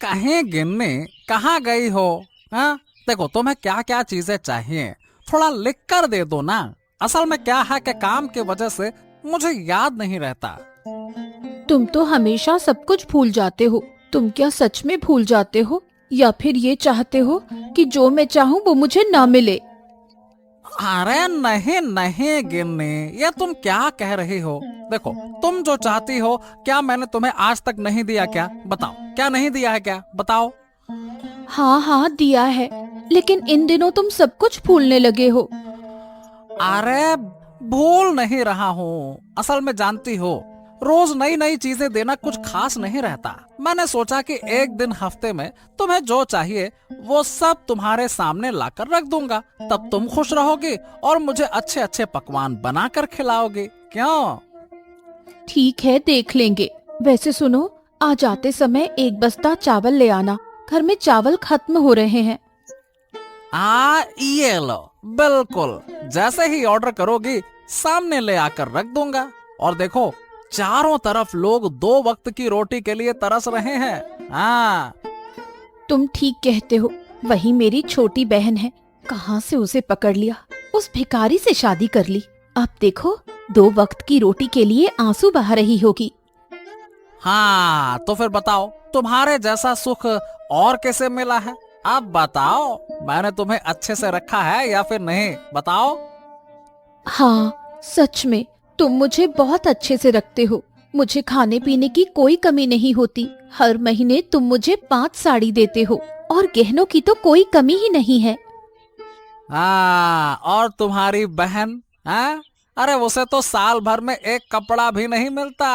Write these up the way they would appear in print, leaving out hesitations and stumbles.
कहीं गिन्नी कहाँ गई हो? हाँ, देखो तुम्हें क्या क्या चीजें चाहिए, थोड़ा लिख कर दे दो ना। असल में क्या है कि काम की वजह से मुझे याद नहीं रहता। तुम तो हमेशा सब कुछ भूल जाते हो। तुम क्या सच में भूल जाते हो या फिर ये चाहते हो कि जो मैं चाहूँ वो मुझे ना मिले? अरे नहीं नहीं गिन्नी, ये तुम क्या कह रही हो? देखो, तुम जो चाहती हो क्या मैंने तुम्हें आज तक नहीं दिया? क्या बताओ, क्या नहीं दिया है? क्या बताओ। हाँ हाँ दिया है, लेकिन इन दिनों तुम सब कुछ भूलने लगे हो। अरे भूल नहीं रहा हूँ, असल में जानती हो रोज नई नई चीजें देना कुछ खास नहीं रहता। मैंने सोचा कि एक दिन हफ्ते में तुम्हें जो चाहिए वो सब तुम्हारे सामने लाकर रख दूंगा, तब तुम खुश रहोगी और मुझे अच्छे अच्छे पकवान बनाकर खिलाओगे। क्यों? ठीक है, देख लेंगे। वैसे सुनो, आज आते समय एक बस्ता चावल ले आना। घर में चावल खत्म हो रहे हैं। ये लो, बिल्कुल जैसे ही ऑर्डर करोगी सामने ले आकर रख दूंगा। और देखो, चारों तरफ लोग 2 वक्त की रोटी के लिए तरस रहे हैं। हाँ। तुम ठीक कहते हो। वही मेरी छोटी बहन है, कहाँ से उसे पकड़ लिया, उस भिखारी से शादी कर ली। अब देखो, 2 वक्त की रोटी के लिए आंसू बहा रही होगी। हाँ तो फिर बताओ, तुम्हारे जैसा सुख और कैसे मिला है? अब बताओ, मैंने तुम्हें अच्छे से रखा है या फिर नहीं? बताओ। हाँ, सच में तुम मुझे बहुत अच्छे से रखते हो। मुझे खाने पीने की कोई कमी नहीं होती। हर महीने तुम मुझे 5 साड़ी देते हो और गहनों की तो कोई कमी ही नहीं है। हाँ, और तुम्हारी बहन? हाँ, अरे उसे तो साल भर में एक कपड़ा भी नहीं मिलता।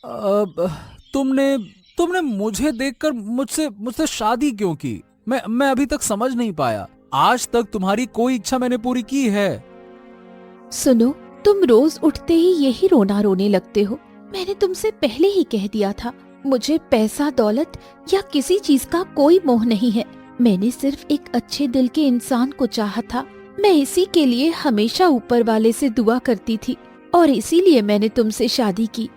अब तुमने तुमने मुझे देखकर मुझसे मुझसे शादी क्यों की? मैं अभी तक समझ नहीं पाया। आज तक तुम्हारी कोई इच्छा मैंने पूरी की है? सुनो, तुम रोज उठते ही यही रोना रोने लगते हो। मैंने तुमसे पहले ही कह दिया था, मुझे पैसा दौलत या किसी चीज का कोई मोह नहीं है। मैंने सिर्फ एक अच्छे दिल के इंसान को चाहा था। मैं इसी के लिए हमेशा ऊपर वाले से दुआ करती थी और इसीलिए मैंने तुमसे शादी की।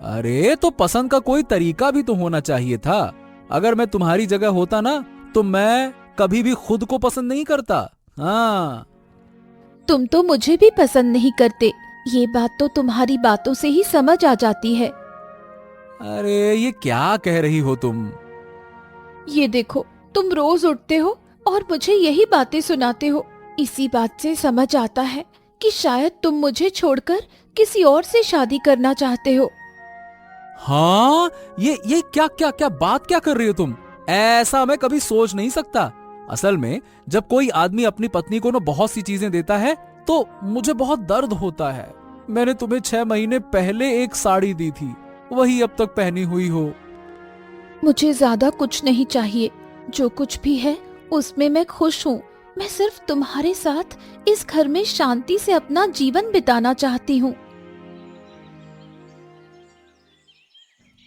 अरे तो पसंद का कोई तरीका भी तो होना चाहिए था। अगर मैं तुम्हारी जगह होता ना तो मैं कभी भी खुद को पसंद नहीं करता। हाँ। तुम तो मुझे भी पसंद नहीं करते, ये बात तो तुम्हारी बातों से ही समझ आ जाती है। अरे ये क्या कह रही हो तुम? ये देखो, तुम रोज उठते हो और मुझे यही बातें सुनाते हो। इसी बात से समझ आता है कि शायद तुम मुझे छोड़कर किसी और से शादी करना चाहते हो। हाँ, ये क्या क्या क्या बात क्या कर रही हो तुम? ऐसा मैं कभी सोच नहीं सकता। असल में जब कोई आदमी अपनी पत्नी को ना बहुत सी चीजें देता है तो मुझे बहुत दर्द होता है। मैंने तुम्हें 6 महीने पहले एक साड़ी दी थी, वही अब तक पहनी हुई हो। मुझे ज्यादा कुछ नहीं चाहिए। जो कुछ भी है उसमें मैं खुश हूँ। मैं सिर्फ तुम्हारे साथ इस घर में शांति से अपना जीवन बिताना चाहती हूँ।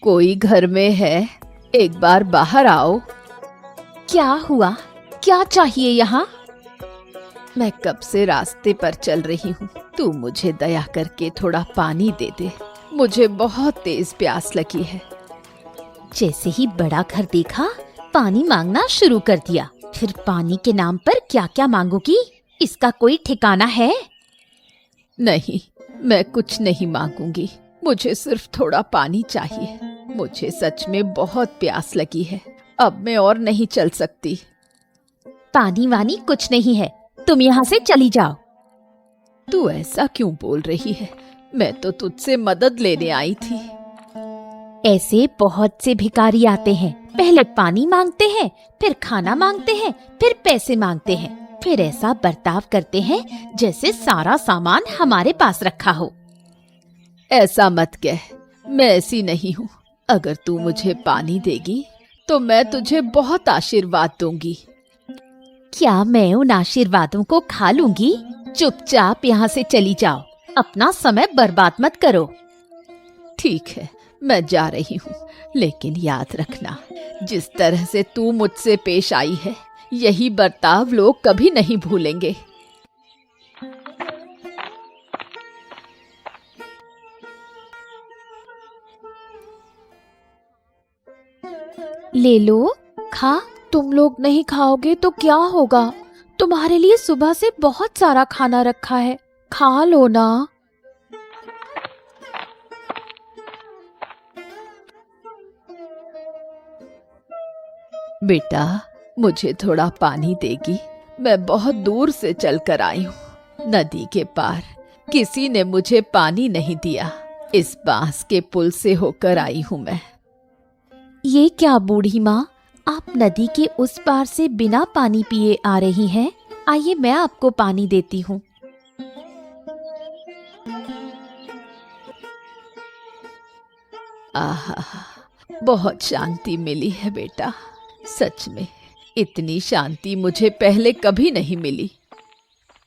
कोई घर में है? एक बार बाहर आओ। क्या हुआ? क्या चाहिए यहाँ? मैं कब से रास्ते पर चल रही हूँ। तू मुझे दया करके थोड़ा पानी दे दे। मुझे बहुत तेज प्यास लगी है। जैसे ही बड़ा घर देखा, पानी मांगना शुरू कर दिया। फिर पानी के नाम पर क्या क्या मांगोगी? इसका कोई ठिकाना है? नहीं, मैं कुछ नहीं मांगूंगी। मुझे सिर्फ थोड़ा पानी चाहिए। मुझे सच में बहुत प्यास लगी है। अब मैं और नहीं चल सकती। पानी वानी कुछ नहीं है, तुम यहाँ से चली जाओ। तू ऐसा क्यों बोल रही है? मैं तो तुझसे मदद लेने आई थी। ऐसे बहुत से भिखारी आते हैं, पहले पानी मांगते हैं, फिर खाना मांगते हैं, फिर पैसे मांगते हैं, फिर ऐसा बर्ताव करते हैं जैसे सारा सामान हमारे पास रखा हो। ऐसा मत कह, मैं ऐसी नहीं हूँ। अगर तू मुझे पानी देगी तो मैं तुझे बहुत आशीर्वाद दूंगी। क्या मैं उन आशीर्वादों को खा लूंगी? चुपचाप यहाँ से चली जाओ, अपना समय बर्बाद मत करो। ठीक है, मैं जा रही हूँ, लेकिन याद रखना, जिस तरह से तू मुझसे पेश आई है, यही बर्ताव लोग कभी नहीं भूलेंगे। ले लो, खा। तुम लोग नहीं खाओगे तो क्या होगा? तुम्हारे लिए सुबह से बहुत सारा खाना रखा है, खा लो ना। बेटा, मुझे थोड़ा पानी देगी? मैं बहुत दूर से चलकर आई हूँ, नदी के पार। किसी ने मुझे पानी नहीं दिया। इस बांस के पुल से होकर आई हूँ मैं। ये क्या बूढ़ी माँ, आप नदी के उस पार से बिना पानी पिए आ रही हैं? आइए मैं आपको पानी देती हूँ। आहा, बहुत शांति मिली है बेटा। सच में इतनी शांति मुझे पहले कभी नहीं मिली।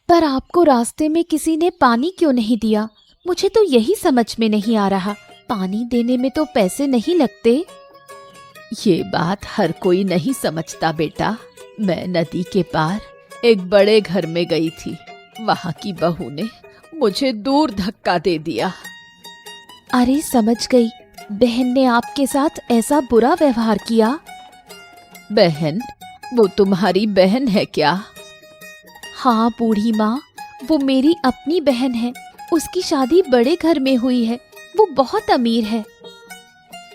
पर आपको रास्ते में किसी ने पानी क्यों नहीं दिया? मुझे तो यही समझ में नहीं आ रहा। पानी देने में तो पैसे नहीं लगते। ये बात हर कोई नहीं समझता बेटा। मैं नदी के पार एक बड़े घर में गई थी। वहां की बहू ने मुझे दूर धक्का दे दिया। अरे समझ गई, बहन ने आपके साथ ऐसा बुरा व्यवहार किया। बहन? वो तुम्हारी बहन है क्या? हाँ बूढ़ी माँ, वो मेरी अपनी बहन है। उसकी शादी बड़े घर में हुई है। वो बहुत अमीर है।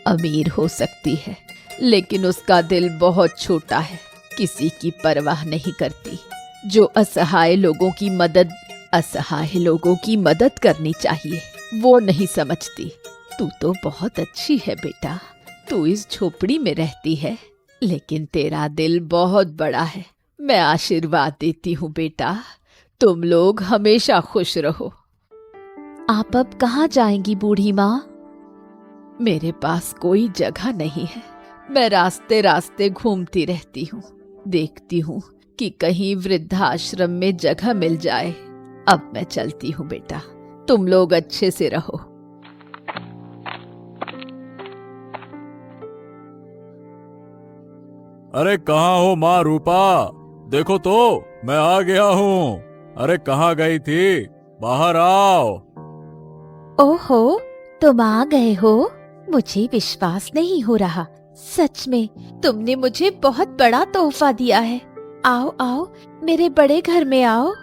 अमीर हो सकती है, लेकिन उसका दिल बहुत छोटा है। किसी की परवाह नहीं करती। जो असहाय लोगों की मदद करनी चाहिए, वो नहीं समझती। तू तो बहुत अच्छी है बेटा। तू इस झोपड़ी में रहती है, लेकिन तेरा दिल बहुत बड़ा है। मैं आशीर्वाद देती हूँ बेटा, तुम लोग हमेशा खुश रहो। आप अब कहाँ जाएंगी बूढ़ी माँ? मेरे पास कोई जगह नहीं है। मैं रास्ते रास्ते घूमती रहती हूँ, देखती हूँ कि कहीं वृद्धाश्रम में जगह मिल जाए। अब मैं चलती हूँ बेटा, तुम लोग अच्छे से रहो। अरे कहाँ हो माँ रूपा? देखो तो, मैं आ गया हूँ। अरे कहाँ गई थी? बाहर आओ। ओहो, तुम आ गए हो? मुझे विश्वास नहीं हो रहा। सच में तुमने मुझे बहुत बड़ा तोहफा दिया है। आओ आओ, मेरे बड़े घर में आओ।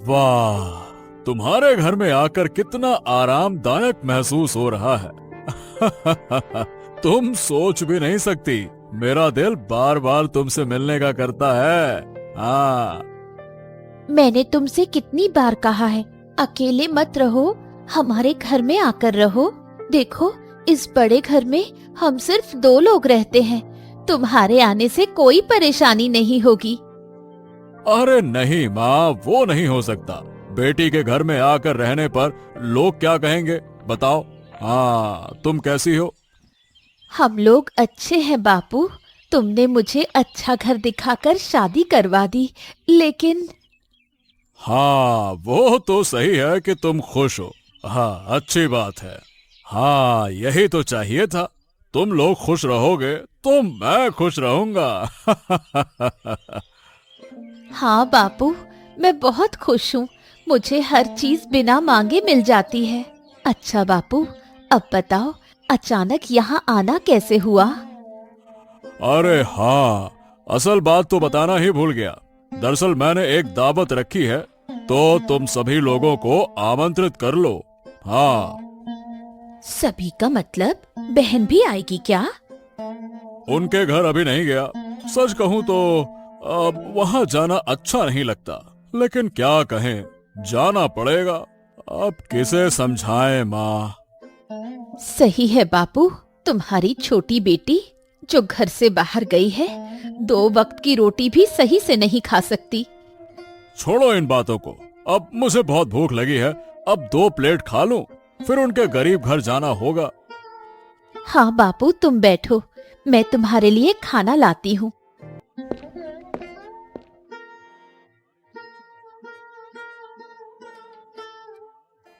वाह, तुम्हारे घर में आकर कितना आरामदायक महसूस हो रहा है। तुम सोच भी नहीं सकती, मेरा दिल बार बार तुमसे मिलने का करता है। हाँ, मैंने तुमसे कितनी बार कहा है, अकेले मत रहो, हमारे घर में आकर रहो। देखो, इस बड़े घर में हम सिर्फ 2 लोग रहते हैं। तुम्हारे आने से कोई परेशानी नहीं होगी। अरे नहीं माँ, वो नहीं हो सकता। बेटी के घर में आकर रहने पर लोग क्या कहेंगे बताओ? हाँ, तुम कैसी हो? हम लोग अच्छे हैं बापू। तुमने मुझे अच्छा घर दिखाकर शादी करवा दी, लेकिन हाँ, वो तो सही है कि तुम खुश हो। हाँ, अच्छी बात है। हाँ, यही तो चाहिए था। तुम लोग खुश रहोगे तो मैं खुश रहूंगा। हाँ बापू, मैं बहुत खुश हूँ। मुझे हर चीज बिना मांगे मिल जाती है। अच्छा बापू, अब बताओ, अचानक यहाँ आना कैसे हुआ? अरे हाँ, असल बात तो बताना ही भूल गया। दरअसल मैंने एक दावत रखी है, तो तुम सभी लोगों को आमंत्रित कर लो। हाँ। सभी का मतलब बहन भी आएगी क्या? उनके घर अभी नहीं गया। सच कहूँ तो अब वहाँ जाना अच्छा नहीं लगता, लेकिन क्या कहें, जाना पड़ेगा। अब किसे समझाएं माँ? सही है बापू, तुम्हारी छोटी बेटी जो घर से बाहर गई है, 2 वक्त की रोटी भी सही से नहीं खा सकती। छोड़ो इन बातों को, अब मुझे बहुत भूख लगी है। अब 2 प्लेट खा लूं, फिर उनके गरीब घर जाना होगा। हाँ बापू, तुम बैठो, मैं तुम्हारे लिए खाना लाती हूँ।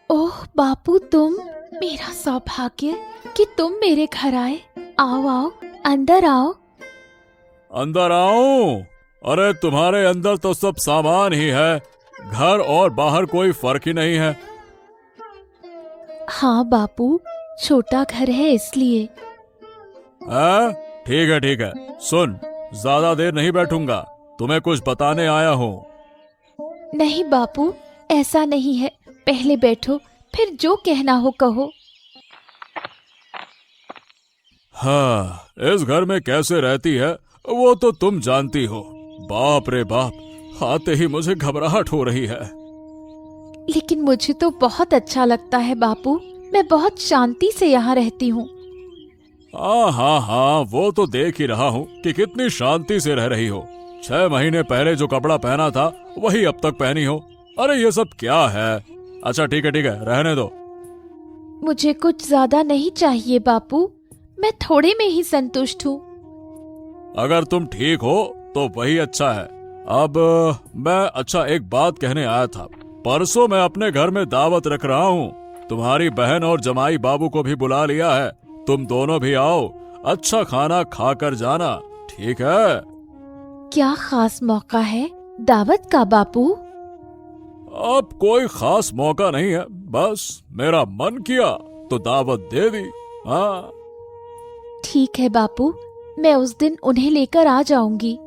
ओह बापू, तुम, मेरा सौभाग्य कि तुम मेरे घर आए। आओ आओ, अंदर आओ। अंदर आऊं? अरे तुम्हारे अंदर तो सब सामान ही है, घर और बाहर कोई फर्क ही नहीं है। हाँ बापू, छोटा घर है इसलिए। ठीक है सुन, ज्यादा देर नहीं बैठूंगा, तुम्हें कुछ बताने आया हूँ। नहीं बापू, ऐसा नहीं है, पहले बैठो, फिर जो कहना हो कहो। हाँ, इस घर में कैसे रहती है वो तो तुम जानती हो। बाप रे बाप, आते ही मुझे घबराहट हो रही है। लेकिन मुझे तो बहुत अच्छा लगता है बापू, मैं बहुत शांति से यहाँ रहती हूँ। हाँ, वो तो देख ही रहा हूँ कि कितनी शांति से रह रही हो। 6 महीने पहले जो कपड़ा पहना था वही अब तक पहनी हो। अरे ये सब क्या है? अच्छा ठीक है रहने दो। मुझे कुछ ज्यादा नहीं चाहिए बापू, मैं थोड़े में ही संतुष्ट हूँ। अगर तुम ठीक हो तो वही अच्छा है। अब मैं एक बात कहने आया था। परसों मैं अपने घर में दावत रख रहा हूँ। तुम्हारी बहन और जमाई बाबू को भी बुला लिया है। तुम दोनों भी आओ, अच्छा खाना खाकर जाना, ठीक है? क्या खास मौका है दावत का बापू? अब कोई खास मौका नहीं है, बस मेरा मन किया तो दावत दे दी। हाँ ठीक है बापू, मैं उस दिन उन्हें लेकर आ जाऊंगी।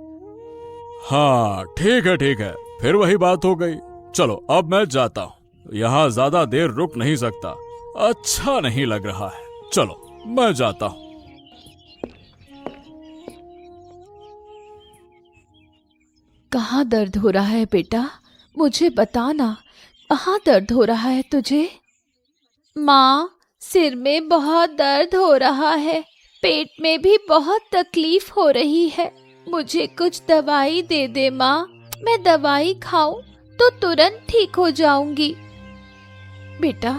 हाँ ठीक है, फिर वही बात हो गई। चलो अब मैं जाता हूँ, यहाँ ज्यादा देर रुक नहीं सकता, अच्छा नहीं लग रहा है। चलो मैं जाता हूँ। कहाँ दर्द हो रहा है बेटा, मुझे बताना, कहाँ दर्द हो रहा है तुझे? माँ, सिर में बहुत दर्द हो रहा है, पेट में भी बहुत तकलीफ हो रही है, मुझे कुछ दवाई दे दे माँ, मैं दवाई खाऊं तो तुरंत ठीक हो जाऊंगी। बेटा,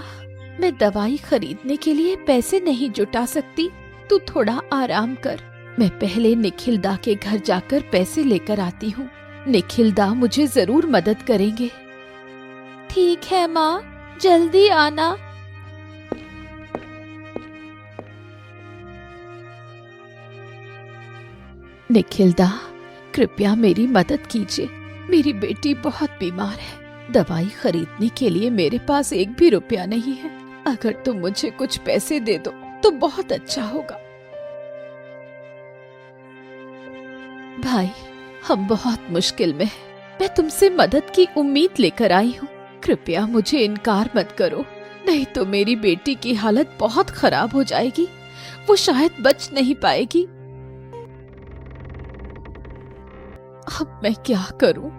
मैं दवाई खरीदने के लिए पैसे नहीं जुटा सकती, तू थोड़ा आराम कर, मैं पहले निखिलदा के घर जाकर पैसे लेकर आती हूँ। निखिलदा मुझे जरूर मदद करेंगे। ठीक है माँ, जल्दी आना। निखिलदा, कृपया मेरी मदद कीजिए, मेरी बेटी बहुत बीमार है, दवाई खरीदने के लिए मेरे पास एक भी रुपया नहीं है, अगर तुम मुझे कुछ पैसे दे दो तो बहुत अच्छा होगा। भाई, हम बहुत मुश्किल में हैं, मैं तुमसे मदद की उम्मीद लेकर आई हूँ, कृपया मुझे इनकार मत करो, नहीं तो मेरी बेटी की हालत बहुत खराब हो जाएगी, वो शायद बच नहीं पाएगी। अब मैं क्या करूं?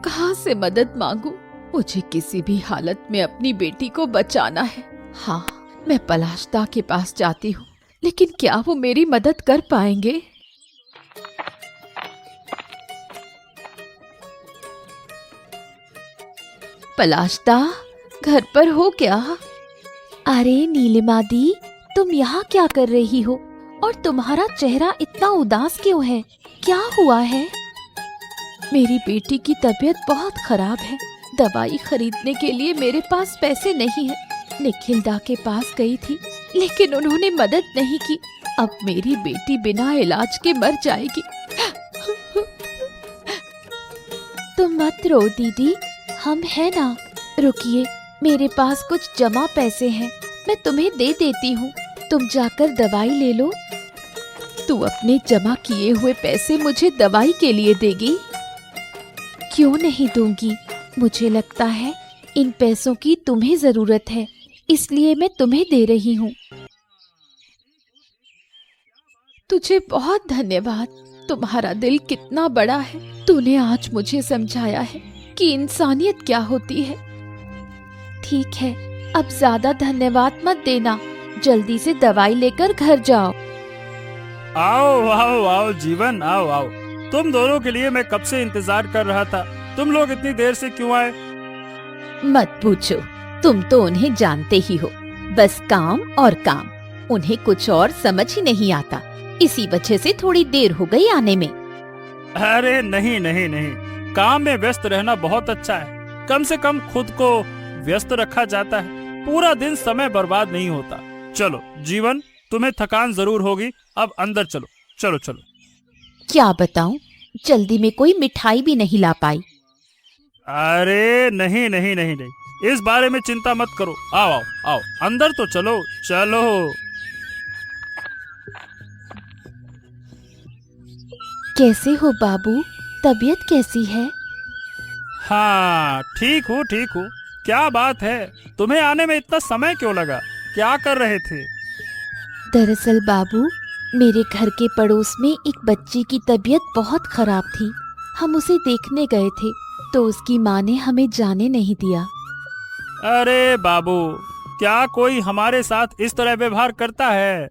कहां से मदद मांगूं? मुझे किसी भी हालत में अपनी बेटी को बचाना है। हाँ, मैं पलाशदा के पास जाती हूँ, लेकिन क्या वो मेरी मदद कर पाएंगे? पलाशदा, घर पर हो क्या? अरे नीलिमा दी, तुम यहाँ क्या कर रही हो? और तुम्हारा चेहरा इतना उदास क्यों है? क्या हुआ है? मेरी बेटी की तबीयत बहुत खराब है, दवाई खरीदने के लिए मेरे पास पैसे नहीं है। निखिलदा के पास गई थी, लेकिन उन्होंने मदद नहीं की। अब मेरी बेटी बिना इलाज के मर जाएगी। तुम मत रो दीदी, हम है ना। रुकिए, मेरे पास कुछ जमा पैसे हैं, मैं तुम्हें दे देती हूँ, तुम जाकर दवाई ले लो। तू अपने जमा किए हुए पैसे मुझे दवाई के लिए देगी? क्यों नहीं दूंगी, मुझे लगता है इन पैसों की तुम्हें जरूरत है, इसलिए मैं तुम्हें दे रही हूँ। तुझे बहुत धन्यवाद, तुम्हारा दिल कितना बड़ा है। तूने आज मुझे समझाया है कि इंसानियत क्या होती है। ठीक है, अब ज्यादा धन्यवाद मत देना, जल्दी से दवाई लेकर घर जाओ। आओ जीवन, आओ। तुम दोनों के लिए मैं कब से इंतजार कर रहा था। तुम लोग इतनी देर से क्यों आए? मत पूछो, तुम तो उन्हें जानते ही हो, बस काम और काम, उन्हें कुछ और समझ ही नहीं आता, इसी वजह से थोड़ी देर हो गई आने में। अरे नहीं, काम में व्यस्त रहना बहुत अच्छा है, कम से कम खुद को व्यस्त रखा जाता है, पूरा दिन समय बर्बाद नहीं होता। चलो जीवन, तुम्हें थकान जरूर होगी, अब अंदर चलो। क्या बताऊं, जल्दी में कोई मिठाई भी नहीं ला पाई। अरे नहीं, इस बारे में चिंता मत करो। आओ आओ आओ, अंदर तो चलो चलो। कैसे हो बाबू? तबीयत कैसी है? हाँ, ठीक हूँ ठीक हूँ। क्या बात है, तुम्हें आने में इतना समय क्यों लगा? क्या कर रहे थे? दरअसल बाबू, मेरे घर के पड़ोस में एक बच्ची की तबीयत बहुत खराब थी। हम उसे देखने गए थे तो उसकी माँ ने हमें जाने नहीं दिया। अरे बाबू, क्या कोई हमारे साथ इस तरह व्यवहार करता है?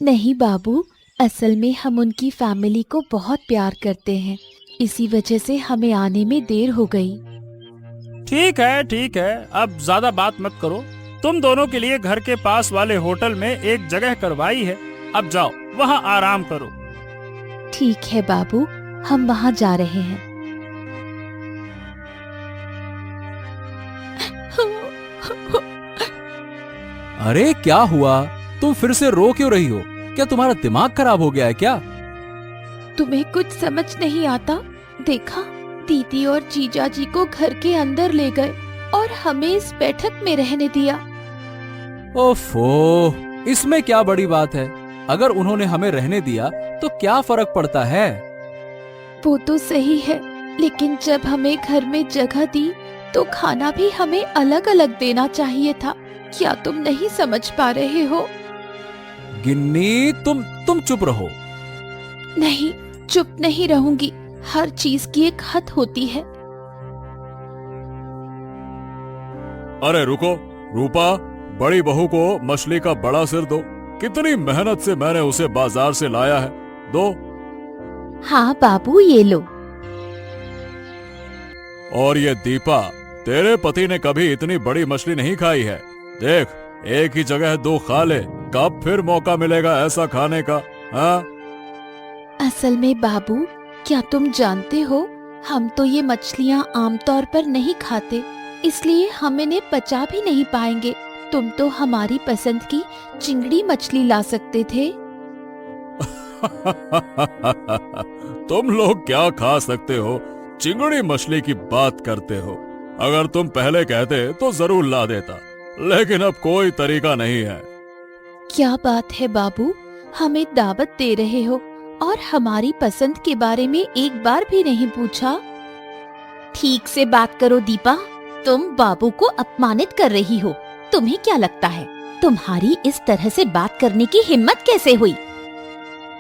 नहीं बाबू, असल में हम उनकी फैमिली को बहुत प्यार करते हैं, इसी वजह से हमें आने में देर हो गई। ठीक है, अब ज्यादा बात मत करो। तुम दोनों के लिए घर के पास वाले होटल में एक जगह करवाई है, अब जाओ वहाँ आराम करो। ठीक है बाबू, हम वहाँ जा रहे हैं। अरे क्या हुआ? तुम फिर से रो क्यों रही हो? क्या तुम्हारा दिमाग खराब हो गया है क्या? तुम्हें कुछ समझ नहीं आता? देखा, दीदी और जीजा जी को घर के अंदर ले गए और हमें इस बैठक में रहने दिया। ओफो, इसमें क्या बड़ी बात है? अगर उन्होंने हमें रहने दिया तो क्या फर्क पड़ता है? वो तो सही है, लेकिन जब हमें घर में जगह दी तो खाना भी हमें अलग अलग देना चाहिए था। क्या तुम नहीं समझ पा रहे हो? गिन्नी, तुम चुप रहो। नहीं, चुप नहीं रहूंगी। हर चीज की एक हद होती है। अरे रुको रूपा, बड़ी बहू को मछली का बड़ा सिर दो। कितनी मेहनत से मैंने उसे बाजार से लाया है, दो। हाँ बाबू, ये लो। और ये दीपा, तेरे पति ने कभी इतनी बड़ी मछली नहीं खाई है। देख, एक ही जगह दो खा ले, कब फिर मौका मिलेगा ऐसा खाने का? हाँ? असल में बाबू, क्या तुम जानते हो, हम तो ये मछलियाँ आमतौर पर नहीं खाते, इसलिए हम इन्हें पचा भी नहीं पाएंगे। तुम तो हमारी पसंद की चिंगड़ी मछली ला सकते थे। तुम लोग क्या खा सकते हो? चिंगड़ी मछली की बात करते हो। अगर तुम पहले कहते तो जरूर ला देता, लेकिन अब कोई तरीका नहीं है। क्या बात है बाबू, हमें दावत दे रहे हो और हमारी पसंद के बारे में एक बार भी नहीं पूछा। ठीक से बात करो दीपा, तुम बाबू को अपमानित कर रही हो। तुम्हें क्या लगता है तुम्हारी इस तरह से बात करने की हिम्मत कैसे हुई?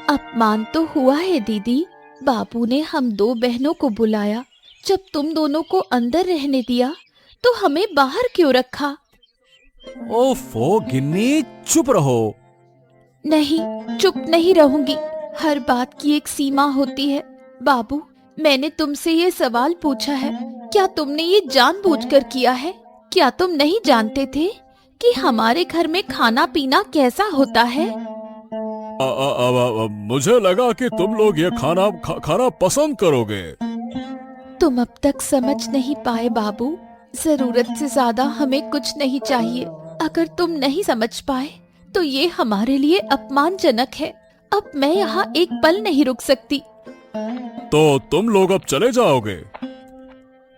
अपमान तो हुआ है दीदी। बाबू ने हम दो बहनों को बुलाया, जब तुम दोनों को अंदर रहने दिया तो हमें बाहर क्यों रखा? ओफो गिन्नी, चुप रहो। नहीं, चुप नहीं रहूंगी। हर बात की एक सीमा होती है। बाबू, मैंने तुमसे ये सवाल पूछा है, क्या तुमने ये जानबूझकर किया है? क्या तुम नहीं जानते थे कि हमारे घर में खाना पीना कैसा होता है? मुझे लगा कि तुम लोग ये खाना पसंद करोगे। तुम अब तक समझ नहीं पाए बाबू। जरूरत से ज्यादा हमें कुछ नहीं चाहिए। अगर तुम नहीं समझ पाए तो ये हमारे लिए अपमानजनक है। अब मैं यहाँ एक पल नहीं रुक सकती। तो तुम लोग अब चले जाओगे?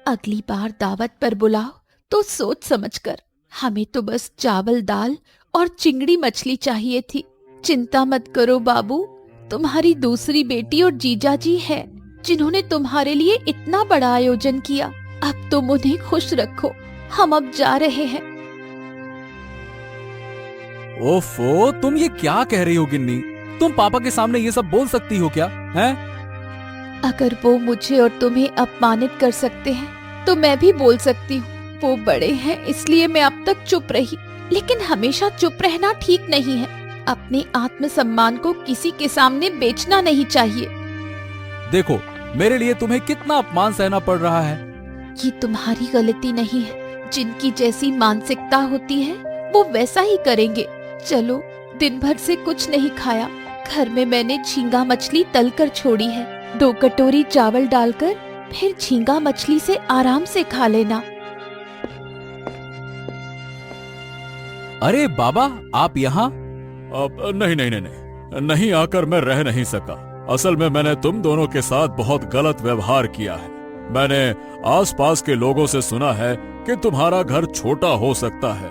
अगली बार दावत पर बुलाओ तो सोच समझकर। हमें तो बस चावल दाल और चिंगड़ी मछली चाहिए थी। चिंता मत करो बाबू, तुम्हारी दूसरी बेटी और जीजा जी है जिन्होंने तुम्हारे लिए इतना बड़ा आयोजन किया। अब तुम उन्हें खुश रखो। हम अब जा रहे हैं। ओफो, तुम ये क्या कह रही हो गिन्नी? तुम पापा के सामने ये सब बोल सकती हो क्या? हैं? अगर वो मुझे और तुम्हें अपमानित कर सकते हैं तो मैं भी बोल सकती हूँ। वो बड़े हैं इसलिए मैं अब तक चुप रही, लेकिन हमेशा चुप रहना ठीक नहीं है। अपने आत्मसम्मान को किसी के सामने बेचना नहीं चाहिए। देखो, मेरे लिए तुम्हें कितना अपमान सहना पड़ रहा है। ये तुम्हारी गलती नहीं है। जिनकी जैसी मानसिकता होती है वो वैसा ही करेंगे। चलो, दिन भर से कुछ नहीं खाया। घर में मैंने झींगा मछली तल कर छोड़ी है। 2 कटोरी चावल डालकर फिर झींगा मछली से आराम से खा लेना। अरे बाबा, आप यहाँ? नहीं आकर मैं रह नहीं सका। असल में मैंने तुम दोनों के साथ बहुत गलत व्यवहार किया है। मैंने आसपास के लोगों से सुना है कि तुम्हारा घर छोटा हो सकता है,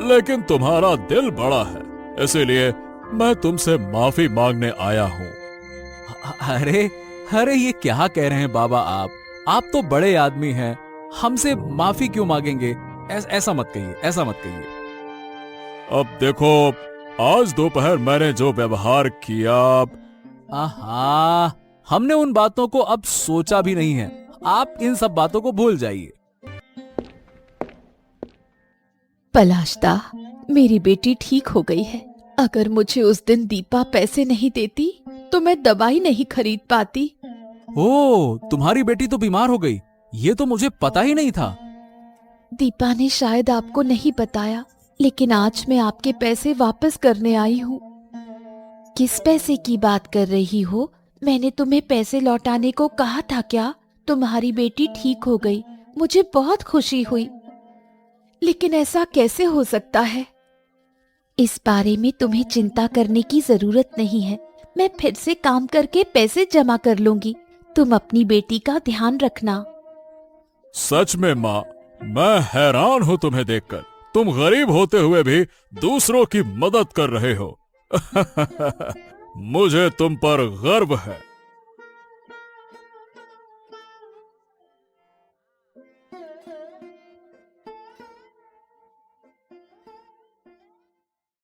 लेकिन तुम्हारा दिल बड़ा है, इसीलिए मैं तुमसे माफी मांगने आया हूँ। अरे अरे, ये क्या कह रहे हैं बाबा आप तो बड़े आदमी हैं, हमसे माफी क्यों मांगेंगे? ऐसा मत कहिए, ऐसा मत कहिए। अब देखो, आज दोपहर मैंने जो व्यवहार किया, आहा, हमने उन बातों को अब सोचा भी नहीं है, आप इन सब बातों को भूल जाइए। पलाशदा, मेरी बेटी ठीक हो गई है। अगर मुझे उस दिन दीपा पैसे नहीं देती तो मैं दवाई नहीं खरीद पाती। ओ, तुम्हारी बेटी तो बीमार हो गई, ये तो मुझे पता ही नहीं था। दीपा ने शायद आपको नहीं बताया, लेकिन आज मैं आपके पैसे वापस करने आई हूँ। किस पैसे की बात कर रही हो? मैंने तुम्हें पैसे लौटाने को कहा था क्या? तुम्हारी बेटी ठीक हो गई, मुझे बहुत खुशी हुई। लेकिन ऐसा कैसे हो सकता है? इस बारे में तुम्हें चिंता करने की जरूरत नहीं है। मैं फिर से काम करके पैसे जमा कर लूंगी। तुम अपनी बेटी का ध्यान रखना। सच में माँ, मैं हैरान हूँ तुम्हें देखकर। तुम गरीब होते हुए भी दूसरों की मदद कर रहे हो। मुझे तुम पर गर्व है।